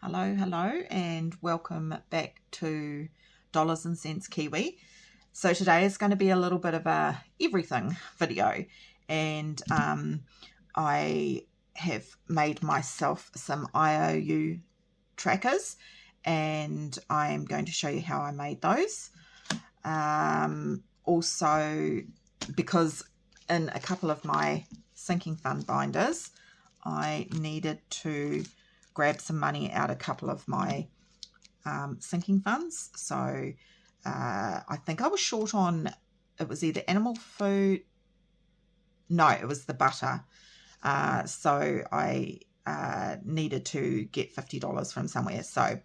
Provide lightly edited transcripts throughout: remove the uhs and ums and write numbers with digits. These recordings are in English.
Hello, and welcome back to Dollars and Cents Kiwi. So today is going to be a little bit of a everything video, and I have made myself some I.O.U. trackers, and I'm going to show you how I made those. Also, because in a couple of my sinking fund binders, I needed to grab some money out a couple of my sinking funds. So I think I was short on, it was either animal food, no, it was the butter. So I needed to get $50 from somewhere. So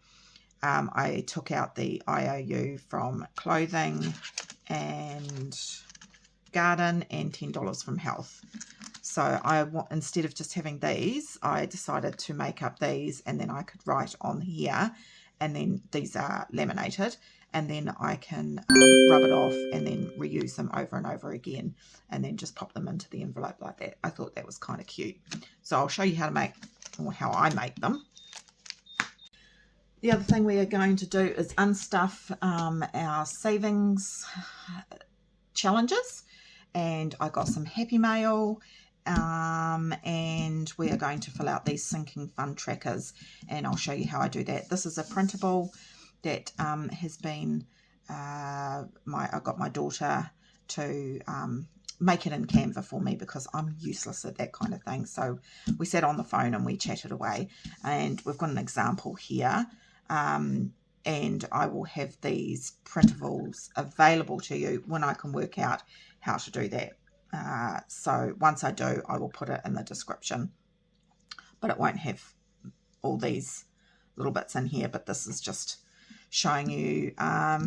I took out the I.O.U. from clothing and garden and $10 from health. So instead of just having these, I decided to make up these, and then I could write on here, and then these are laminated, and then I can rub it off and then reuse them over and over again, and then just pop them into the envelope like that. I thought that was kind of cute. So I'll show you how to make, or how I make them. The other thing we are going to do is unstuff our savings challenges, and I got some Happy Mail, and we are going to fill out these sinking fund trackers, and I'll show you how I do that. This is a printable that has been I got my daughter to make it in Canva for me, because I'm useless at that kind of thing. So we sat on the phone and we chatted away, and we've got an example here, and I will have these printables available to you when I can work out how to do that. So once I do, I will put it in the description, but it won't have all these little bits in here, but this is just showing you how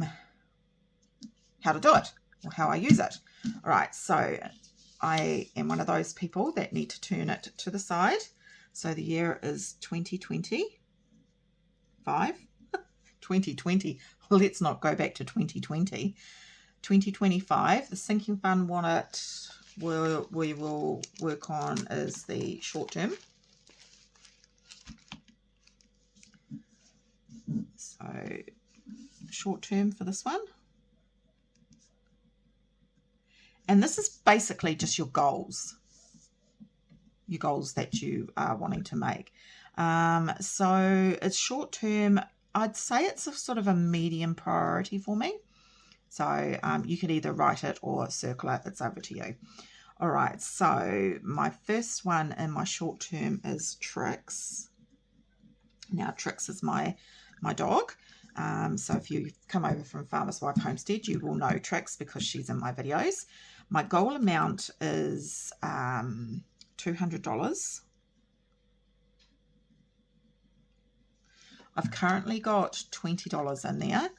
to do it, or how I use it. All right, so I am one of those people that need to turn it to the side. So the year is 2025. 2020. Let's not go back to 2020. 2025. The sinking fund wallet we will work on is the short term. So short term for this one. And this is basically just your goals that you are wanting to make. So it's short term. I'd say it's a sort of a medium priority for me. So you could either write it or circle it. It's over to you. All right, so my first one in my short term is Trix. Now, Trix is my dog. So if you come over from Farmer's Wife Homestead, you will know Trix because she's in my videos. My goal amount is $200. I've currently got $20 in there.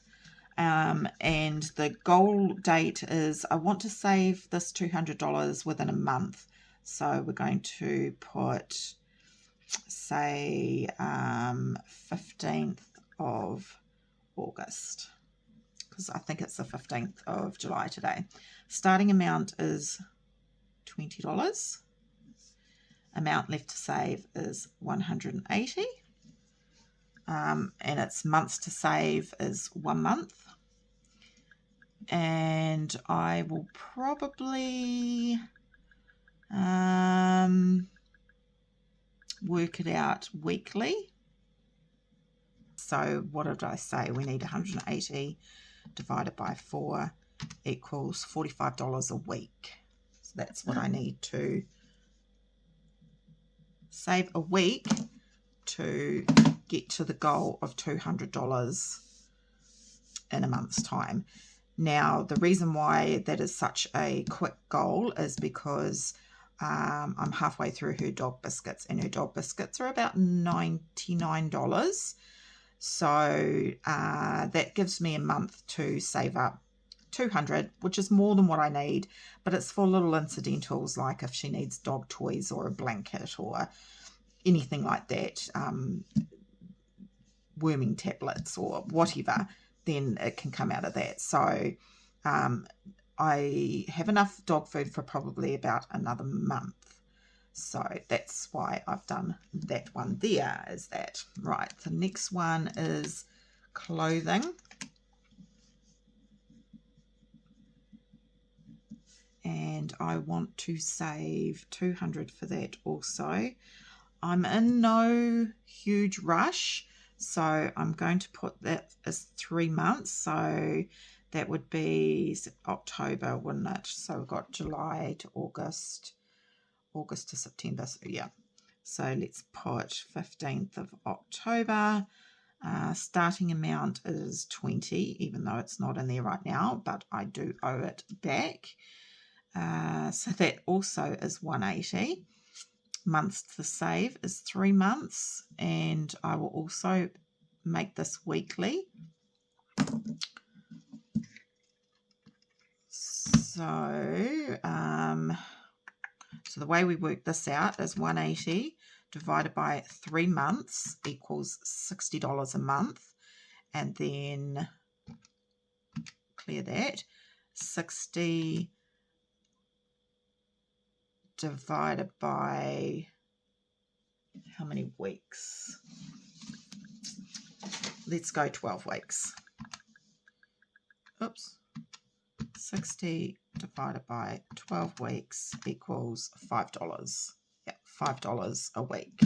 And the goal date is I want to save this $200 within a month. So we're going to put, say, 15th of August, because I think it's the 15th of July today. Starting amount is $20. Amount left to save is $180. And its months to save is 1 month. And I will probably work it out weekly. So what did I say? We need 180 divided by 4 equals $45 a week. So that's what I need to save a week to get to the goal of $200 in a month's time. Now, the reason why that is such a quick goal is because I'm halfway through her dog biscuits, and her dog biscuits are about $99. So that gives me a month to save up $200, which is more than what I need, but it's for little incidentals, like if she needs dog toys or a blanket or anything like that, worming tablets or whatever, then it can come out of that. So I have enough dog food for probably about another month. So that's why I've done that one there, is that. Right, the next one is clothing. And I want to save $200 for that also. I'm in no huge rush, so I'm going to put that as 3 months. So that would be October, wouldn't it? So we've got July to August, August to September. So yeah. So let's put 15th of October. Starting amount is 20, even though it's not in there right now, but I do owe it back. So that also is 180. Months to save is 3 months, and I will also make this weekly. So, so the way we work this out is 180 divided by 3 months equals $60 a month, and then clear that. 60 divided by how many weeks? Let's go 12 weeks. Oops. 60 divided by 12 weeks equals $5. Yeah, $5 a week.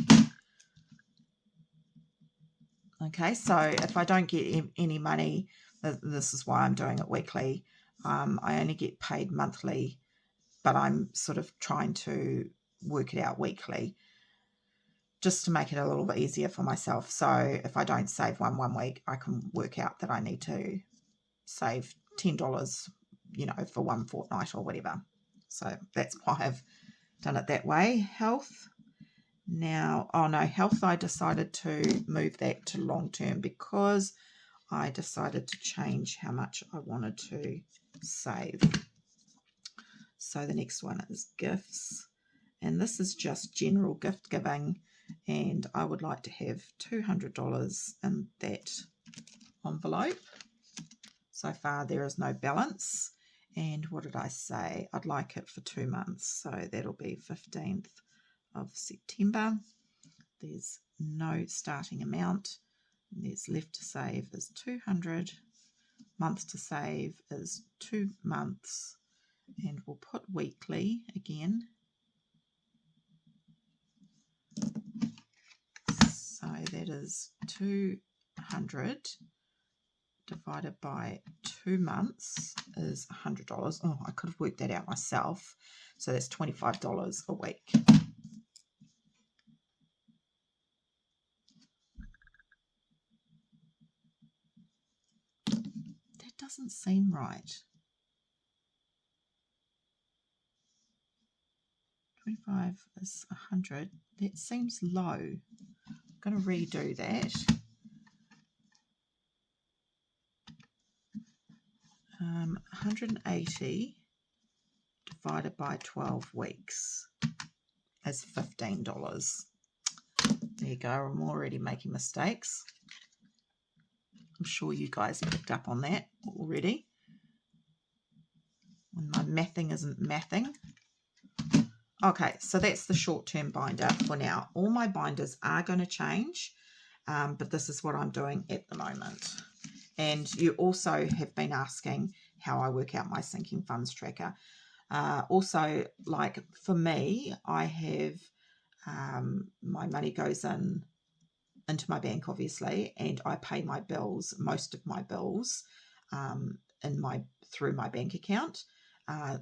Okay, so if I don't get any money, this is why I'm doing it weekly. I only get paid monthly, but I'm sort of trying to work it out weekly just to make it a little bit easier for myself. So if I don't save one week, I can work out that I need to save $10, you know, for one fortnight or whatever. So that's why I've done it that way. Health. Now, oh no, health, I decided to move that to long term because I decided to change how much I wanted to save. So the next one is gifts, and this is just general gift giving, and I would like to have $200 in that envelope. So far there is no balance, and what did I say? I'd like it for 2 months, so that'll be 15th of September. There's no starting amount, and there's left to save is 200. Months to save is 2 months, and we'll put weekly again. So that is 200 divided by 2 months is $100. Oh, I could have worked that out myself. So that's $25 a week. That doesn't seem right. 25 is 100. That seems low. I'm going to redo that. 180 divided by 12 weeks is $15. There you go. I'm already making mistakes. I'm sure you guys picked up on that already. When my mathing isn't mathing. Okay, so that's the short-term binder for now. All my binders are going to change, but this is what I'm doing at the moment. And you also have been asking how I work out my sinking funds tracker. Also, like for me, I have my money goes into my bank, obviously, and I pay my bills, most of my bills, through my bank account.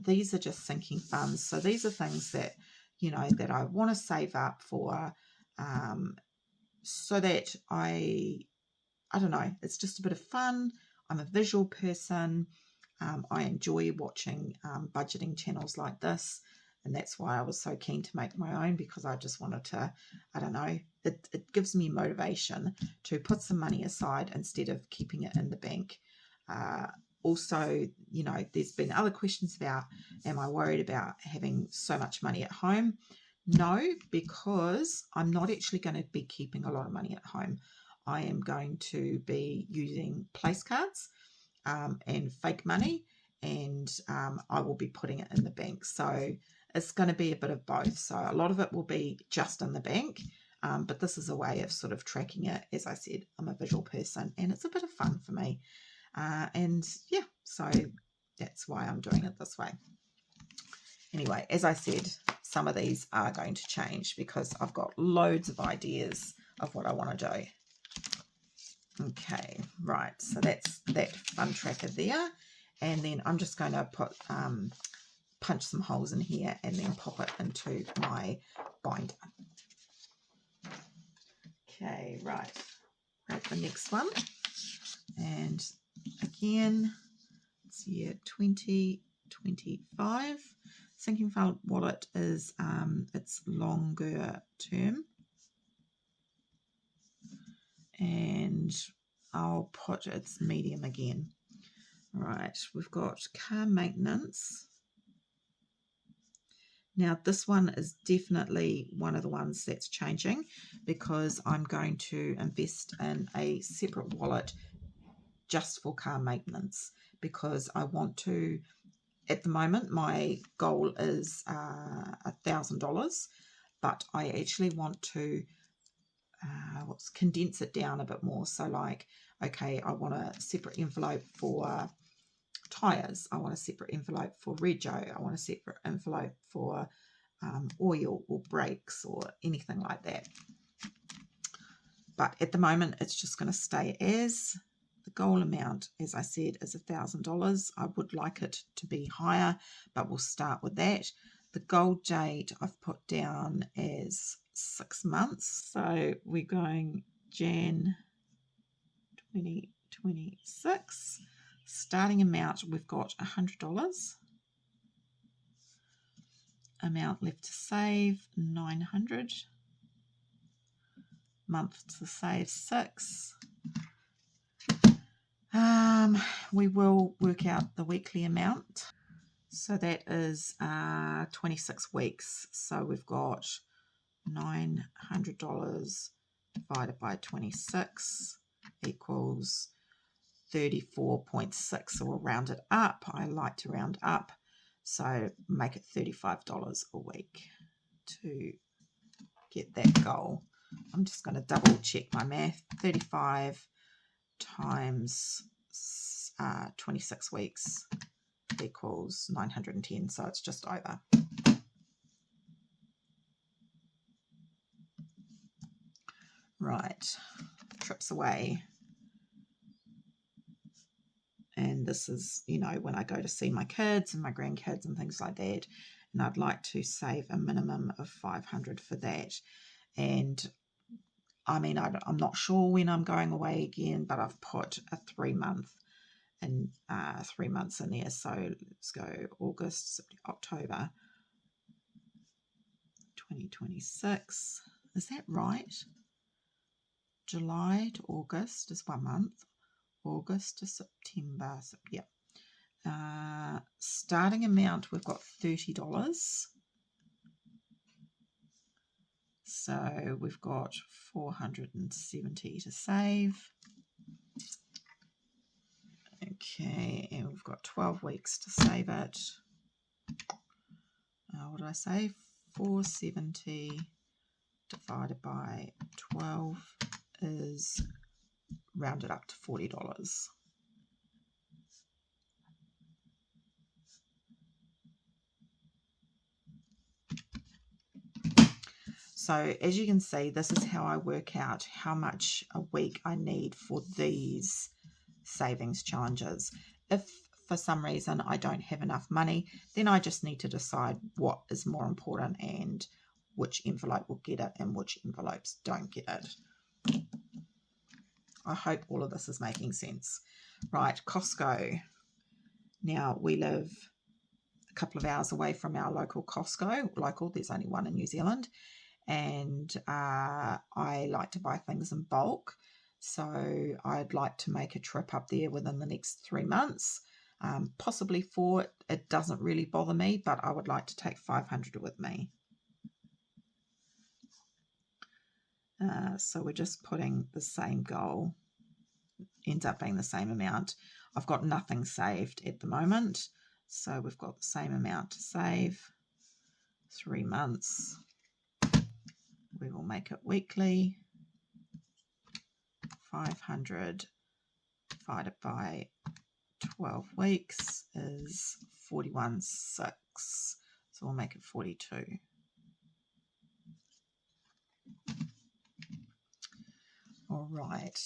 These are just sinking funds. So these are things that, you know, that I want to save up for, so that I don't know, it's just a bit of fun. I'm a visual person. I enjoy watching budgeting channels like this, and that's why I was so keen to make my own, because I just wanted to, I don't know, it gives me motivation to put some money aside instead of keeping it in the bank. Also, you know, there's been other questions about, am I worried about having so much money at home? No, because I'm not actually going to be keeping a lot of money at home. I am going to be using place cards and fake money, and I will be putting it in the bank. So it's going to be a bit of both. So a lot of it will be just in the bank, but this is a way of sort of tracking it. As I said, I'm a visual person and it's a bit of fun for me. And yeah, so that's why I'm doing it this way. Anyway, as I said, some of these are going to change because I've got loads of ideas of what I want to do. Okay, right, so that's that fun tracker there. And then I'm just going to put punch some holes in here and then pop it into my binder. Okay, right, grab the next one. And again, it's year 2025. Sinking fund wallet is it's longer term, and I'll put it's medium again. Right, we've got car maintenance. Now this one is definitely one of the ones that's changing because I'm going to invest in a separate wallet just for car maintenance, because I want to, at the moment my goal is $1,000, but I actually want to condense it down a bit more. So like, okay, I want a separate envelope for tires, I want a separate envelope for rego, I want a separate envelope for oil or brakes or anything like that. But at the moment it's just going to stay as the goal amount, as I said, is $1,000. I would like it to be higher, but we'll start with that. The gold date I've put down as 6 months, so we're going Jan 2026. Starting amount, we've got $100. Amount left to save, 900. Month to save, 6. We will work out the weekly amount. So that is 26 weeks. So we've got $900 divided by 26 equals 34.6. So we'll round it up. I like to round up. So make it $35 a week to get that goal. I'm just going to double check my math. 35 times 26 weeks equals 910, so it's just over. Right, trips away. And this is, you know, when I go to see my kids and my grandkids and things like that, and I'd like to save a minimum of 500 for that. And I mean, I'm not sure when I'm going away again, but I've put a 3 month and 3 months in there. So let's go August, September, October 2026. Is that right? July to August is 1 month. August to September. So, yeah. Starting amount, we've got $30. So we've got 470 to save. Okay, and we've got 12 weeks to save it. What did I say? 470 divided by 12 is rounded up to $40. So as you can see, this is how I work out how much a week I need for these savings challenges. If for some reason I don't have enough money, then I just need to decide what is more important and which envelope will get it and which envelopes don't get it. I hope all of this is making sense. Right, Costco. Now we live a couple of hours away from our local Costco. Local, there's only one in New Zealand. And I like to buy things in bulk, so I'd like to make a trip up there within the next 3 months, possibly 4. It doesn't really bother me, but I would like to take 500 with me. So we're just putting the same goal, ends up being the same amount. I've got nothing saved at the moment, so we've got the same amount to save. 3 months. We will make it weekly. 500 divided by 12 weeks is 41.6. So we'll make it 42. All right.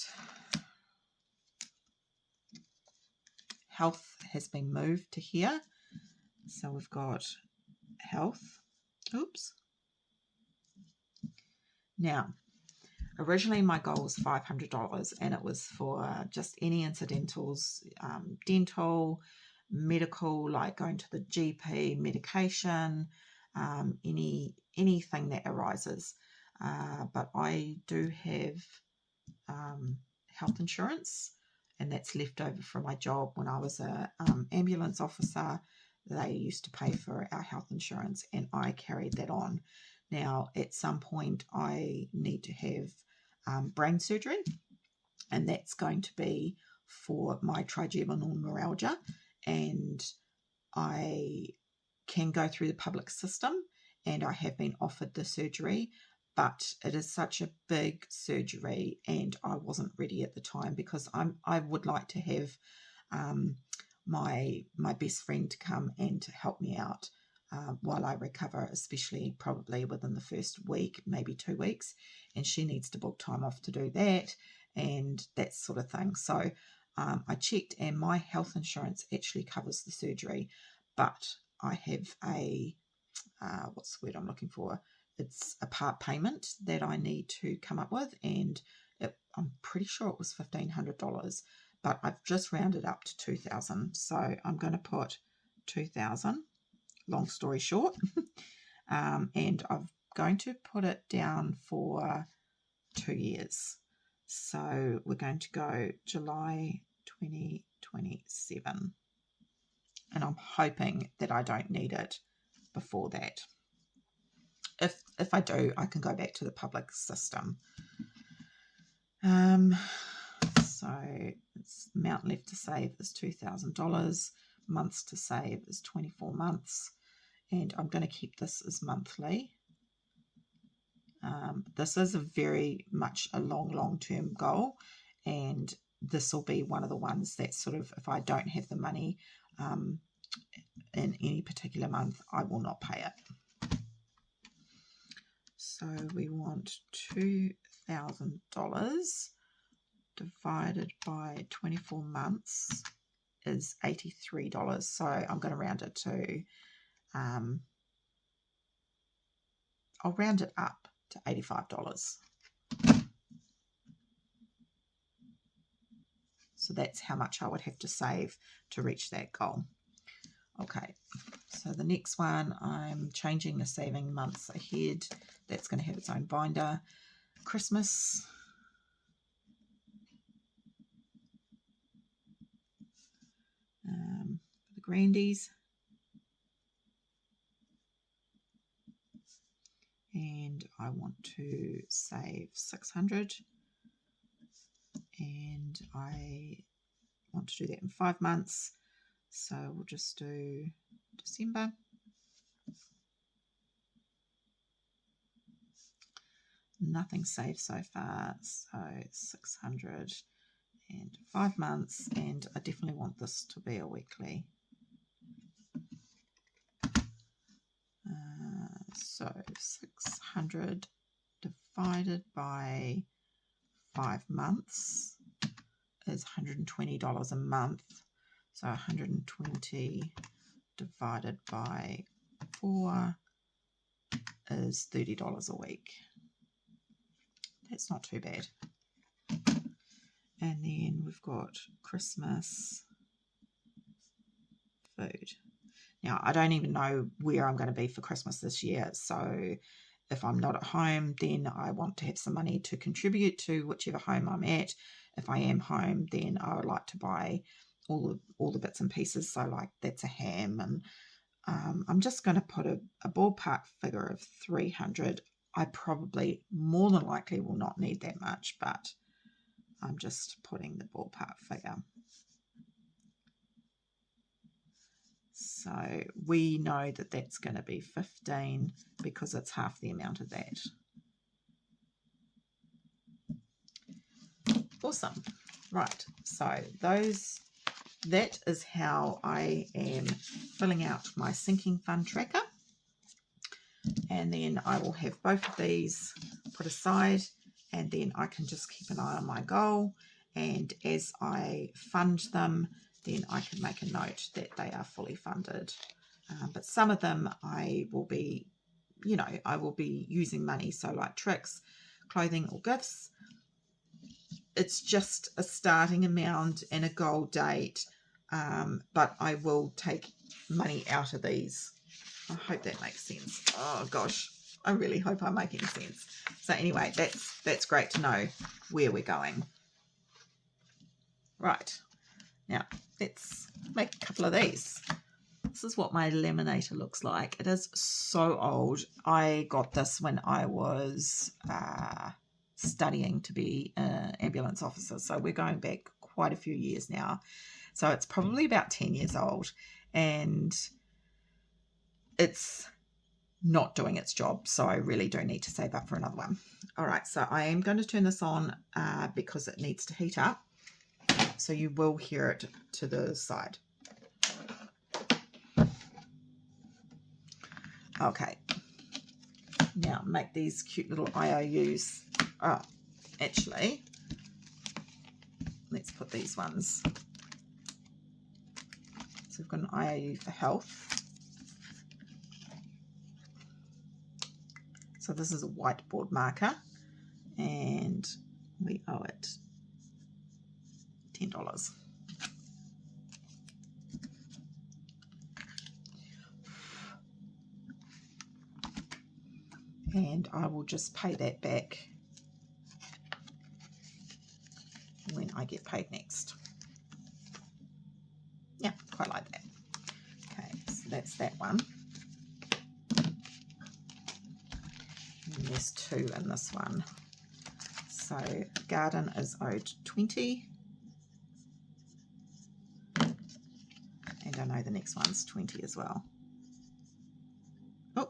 Health has been moved to here. So we've got health. Oops. Now, originally my goal was $500 and it was for just any incidentals, dental, medical, like going to the GP, medication, anything that arises. But I do have health insurance, and that's left over from my job when I was a ambulance officer. They used to pay for our health insurance and I carried that on. Now, at some point, I need to have brain surgery, and that's going to be for my trigeminal neuralgia, and I can go through the public system, and I have been offered the surgery, but it is such a big surgery, and I wasn't ready at the time because I would like to have my best friend to come and to help me out while I recover, especially probably within the first week, maybe 2 weeks, and she needs to book time off to do that and that sort of thing. So I checked, and my health insurance actually covers the surgery, but I have a, what's the word I'm looking for? It's a part payment that I need to come up with, and I'm pretty sure it was $1,500, but I've just rounded up to $2,000. So I'm going to put $2,000, long story short, and I'm going to put it down for 2 years. So we're going to go July 2027, and I'm hoping that I don't need it before that. If I do, I can go back to the public system. So it's amount left to save is $2,000. Months to save is 24 months. And I'm going to keep this as monthly. This is a very much a long-term goal. And this will be one of the ones that sort of, if I don't have the money in any particular month, I will not pay it. So we want $2,000 divided by 24 months is $83. So I'm going to round it to, I'll round it up to $85. So that's how much I would have to save to reach that goal. Okay, so the next one, I'm changing the saving months ahead. That's going to have its own binder. Christmas. The Grandies. And I want to save 600. And I want to do that in 5 months. So we'll just do December. Nothing saved so far, so 600 and 5 months, and I definitely want this to be a weekly. So 600 divided by 5 months is $120 a month. So 120 divided by 4 is $30 a week. That's not too bad. And then we've got Christmas food. Now, I don't even know where I'm going to be for Christmas this year. So if I'm not at home, then I want to have some money to contribute to whichever home I'm at. If I am home, then I would like to buy all the bits and pieces. So like that's a ham, and I'm just going to put a ballpark figure of 300. I probably more than likely will not need that much, but I'm just putting the ballpark figure. So we know that that's going to be 15 because it's half the amount of that. Awesome. Right, so that is how I am filling out my sinking fund tracker. And then I will have both of these put aside, and then I can just keep an eye on my goal, and as I fund them, then I can make a note that they are fully funded. But some of them I will be, I will be using money, so like tricks, clothing or gifts. It's just a starting amount and a goal date, but I will take money out of these. I hope that makes sense. Oh gosh, I really hope I'm making sense. So anyway, that's great to know where we're going. Right, now let's make a couple of these. This is what my laminator looks like. It is so old. I got this when I was studying to be an ambulance officer, so we're going back quite a few years now. So it's probably about 10 years old, and it's not doing its job, so I really do need to save up for another one. All right, so I am going to turn this on because it needs to heat up, so you will hear it to the side. Okay, now make these cute little I.O.Us. Oh, actually, let's put these ones. So we've got an I.O.U for health. So this is a whiteboard marker, and we owe it $10. And I will just pay that back when I get paid next. Yeah, quite like that. Okay, so that's that one. And there's 2 in this one. So garden is owed 20. And I know the next one's 20 as well. Oh.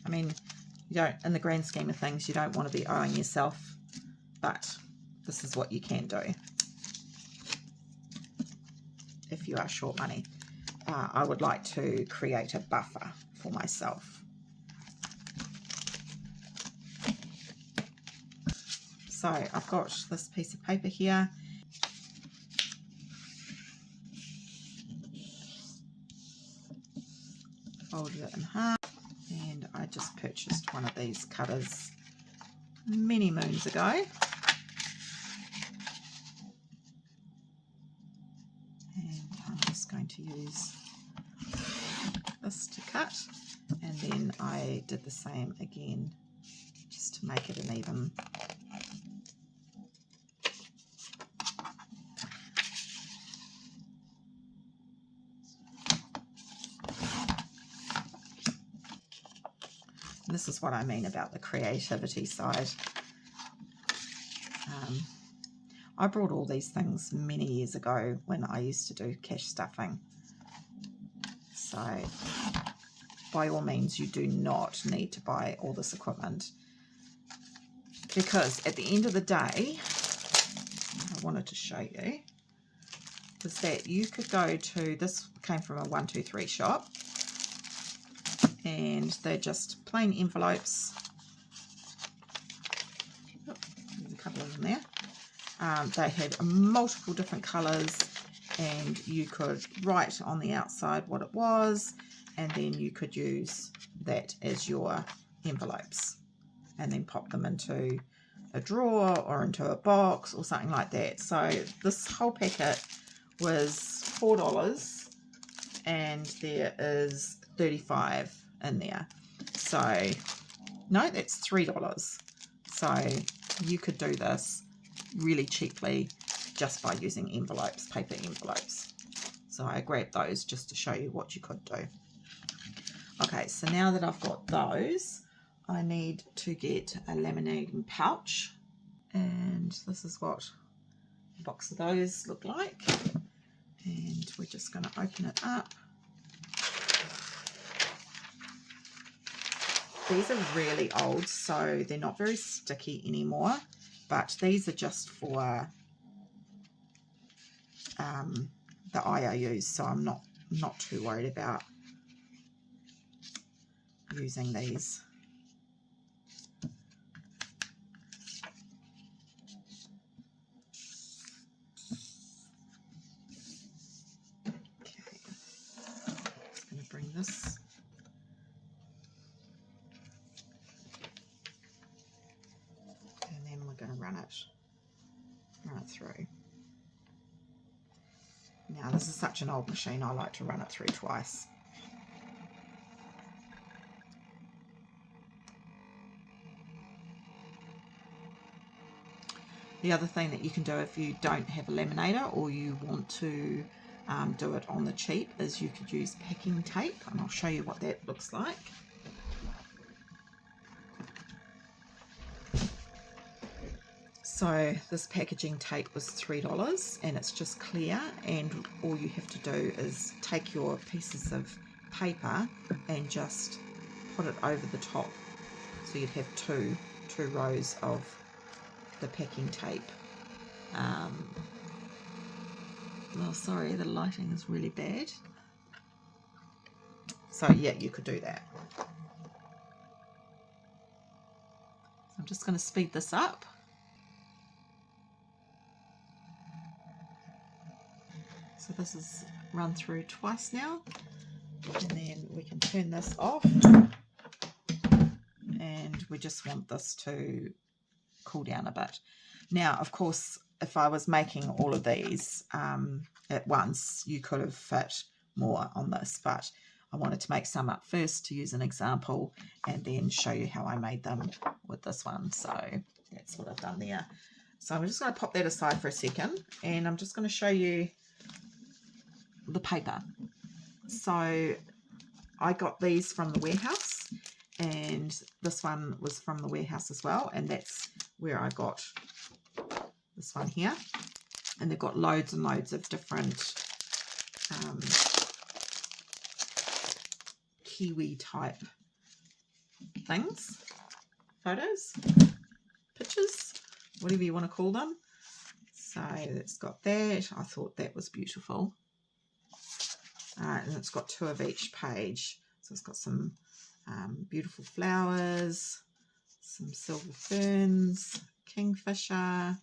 I mean, you don't, in the grand scheme of things, you don't want to be owing yourself, but this is what you can do if you are short money. I would like to create a buffer for myself. So I've got this piece of paper here. Folded it in half. And I just purchased one of these cutters many moons ago. And I'm just going to use this to cut. And then I did the same again, just to make it an even. And this is what I mean about the creativity side. I brought all these things many years ago when I used to do cash stuffing. So by all means, you do not need to buy all this equipment, because at the end of the day, I wanted to show you, was that you could go to, this came from a 123 shop, and they're just plain envelopes. Oh, there's a couple of them there. They had multiple different colours, and you could write on the outside what it was, and then you could use that as your envelopes and then pop them into a drawer or into a box or something like that. So this whole packet was $4, and there is 35 in there. So no, that's $3. So you could do this really cheaply just by using envelopes, paper envelopes. So I grabbed those just to show you what you could do. Okay, so now that I've got those, I need to get a laminating pouch, and this is what a box of those look like. And we're just going to open it up. These are really old, so they're not very sticky anymore, but these are just for the I.O.Us, so I'm not too worried about using these. Okay, just going to bring this. And then we're going to run it through. Now, this is such an old machine, I like to run it through twice. The other thing that you can do if you don't have a laminator or you want to do it on the cheap is you could use packing tape, and I'll show you what that looks like. So this packaging tape was $3 and it's just clear, and all you have to do is take your pieces of paper and just put it over the top. So you'd have two rows of the packing tape. Oh, sorry, the lighting is really bad. So yeah, you could do that. So I'm just going to speed this up. So this is run through twice now, and then we can turn this off, and we just want this to cool down a bit. Now, of course, if I was making all of these at once, you could have fit more on this, but I wanted to make some up first to use an example and then show you how I made them with this one. So that's what I've done there. So I'm just going to pop that aside for a second, and I'm just going to show you the paper. So I got these from the warehouse, and this one was from the warehouse as well, and that's where I got this one here. And they've got loads and loads of different kiwi type things, photos, pictures, whatever you want to call them. So it's got that. I thought that was beautiful. And it's got 2 of each page. So it's got some beautiful flowers, some silver ferns, kingfisher,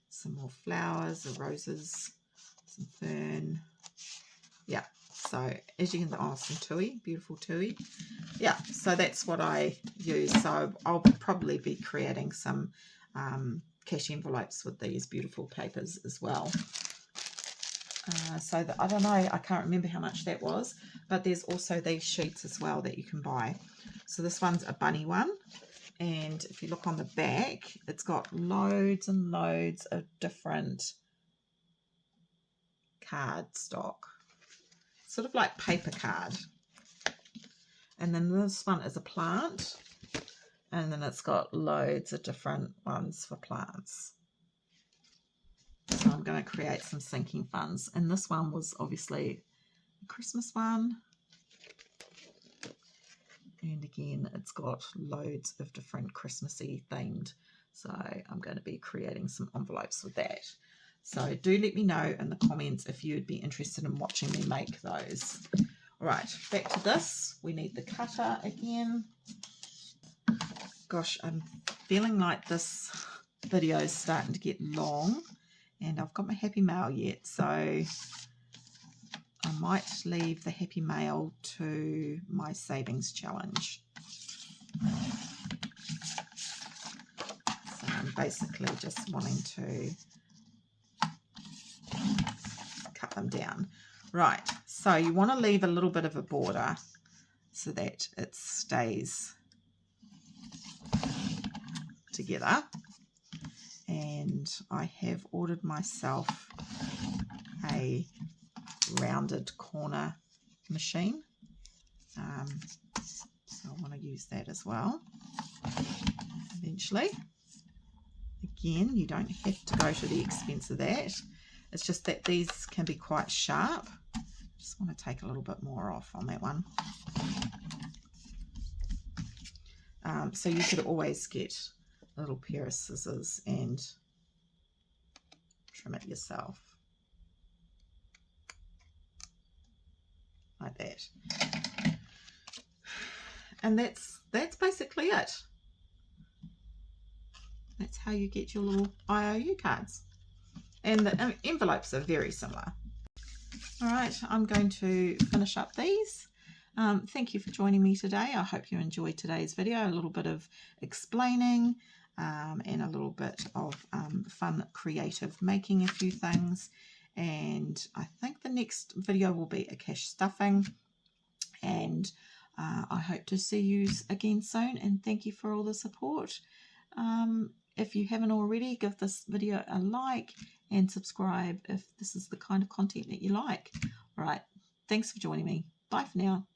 some more flowers, the roses, some fern. Yeah, so as you can, oh, some tui, beautiful tui. Yeah, so that's what I use. So I'll probably be creating some cash envelopes with these beautiful papers as well. So that, I don't know, I can't remember how much that was, but there's also these sheets as well that you can buy. So this one's a bunny one, and if you look on the back, it's got loads and loads of different card stock, sort of like paper card. And then this one is a plant, and then it's got loads of different ones for plants. So I'm going to create some sinking funds, and this one was obviously a Christmas one, and again it's got loads of different Christmassy themed, so I'm going to be creating some envelopes with that. So do let me know in the comments if you'd be interested in watching me make those. All right, back to this. We need the cutter again. Gosh, I'm feeling like this video is starting to get long, and I've got my Happy Mail yet, so I might leave the Happy Mail to my savings challenge. So I'm basically just wanting to cut them down. Right, so you want to leave a little bit of a border so that it stays together. and I have ordered myself a rounded corner machine. So I want to use that as well eventually. Again, you don't have to go to the expense of that. It's just that these can be quite sharp. Just want to take a little bit more off on that one. So you could always get a little pair of scissors and trim it yourself. Like that. And that's basically it. That's how you get your little I.O.U. cards. And the envelopes are very similar. All right, I'm going to finish up these. Thank you for joining me today. I hope you enjoyed today's video. A little bit of explaining and a little bit of fun, creative making a few things. And I think the next video will be a cash stuffing. And I hope to see you again soon. And thank you for all the support. If you haven't already, give this video a like and subscribe if this is the kind of content that you like. All right, thanks for joining me. Bye for now.